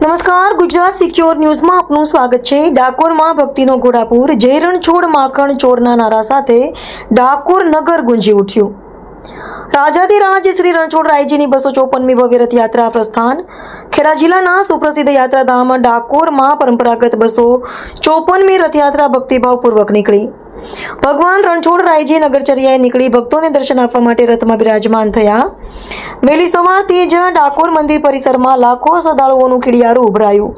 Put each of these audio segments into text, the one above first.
નમસ્કાર, ગુજરાત સિક્યોર ન્યૂઝમાં આપનું સ્વાગત છે। ડાકોરમાં ભક્તિનો ઘોડાપુર, જય રણછોડ માખણ ચોરના નારા સાથે ડાકોર નગર ગુંજી ઉઠ્યું। રાજાધિરાજ શ્રી રણછોડરાયજીની 254મી ભવ્ય રથયાત્રા પ્રસ્થાન। ખેડા જિલ્લાના સુપ્રસિદ્ધ યાત્રાધામ ડાકોરમાં પરંપરાગત 254મી રથયાત્રા ભક્તિભાવપૂર્વક નીકળી। ભગવાન રણછોડરાયજી નગરચર્યાએ નીકળી ભક્તોને દર્શન આપવા માટે રથમાં બિરાજમાન થયા। વહેલી સવારથી જ ડાકોર મંદિર પરિસરમાં લાખો શ્રદ્ધાળુઓનું ખીડિયારું ઉભરાયું।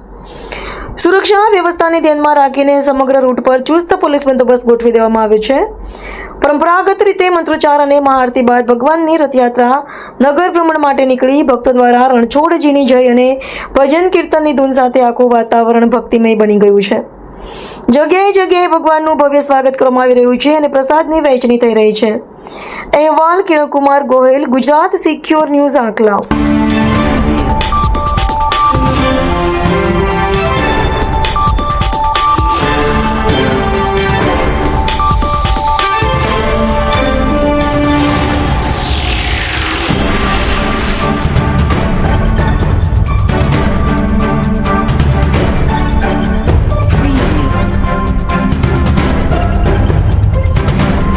સુરક્ષા વ્યવસ્થાને ધ્યાનમાં રાખીને સમગ્ર રૂટ પર ચુસ્ત પોલીસ બંદોબસ્ત ગોઠવી દેવામાં આવ્યો છે। પરંપરાગત રીતે મંત્રોચ્ચાર અને મહાઆરતી બાદ ભગવાનની રથયાત્રા નગર ભ્રમણ માટે નીકળી। ભક્તો દ્વારા રણછોડજીની જય અને ભજન કીર્તનની ધૂન સાથે આખું વાતાવરણ ભક્તિમય બની ગયું છે। જગ્યાએ જગ્યાએ ભગવાનનું ભવ્ય સ્વાગત કરવામાં આવી રહ્યું છે અને પ્રસાદની વહેંચણી થઈ રહી છે। અહેવાલ કિરણકુમાર ગોહિલ, ગુજરાત સિક્યોર ન્યૂઝ, આંકલાવ।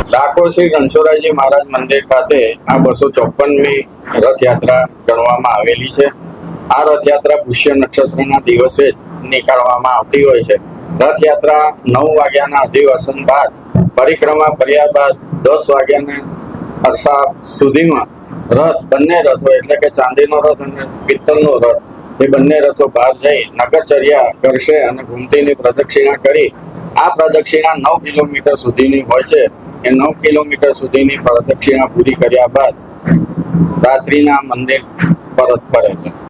ડાકોર શ્રી રણછોડરાયજી મહારાજ મંદિર ખાતે આ 254મી રથયાત્રા ગણવામાં આવેલી છે। આ રથયાત્રા પુષ્ય નક્ષત્રના દિવસે નીકાળવામાં આવતી હોય છે। રથયાત્રા 9 વાગ્યાના અધિવાસન બાદ પરિક્રમા કર્યા બાદ 10 વાગ્યાના અરસા સુધીમાં બંને રથો એટલે કે ચાંદીનો રથ અને પિત્તળનો રથ એ બંને રથો બહાર જઈ નગરચર્યા કરશે અને ઘૂમતીની પ્રદક્ષિણા કરી આ પ્રદક્ષિણા 9 કિલોમીટર સુધીની હોય છે। એ 9 કિલોમીટર સુધીની પ્રદક્ષિણા પૂરી કર્યા બાદ રાત્રિના મંદિર પરત ફરે છે।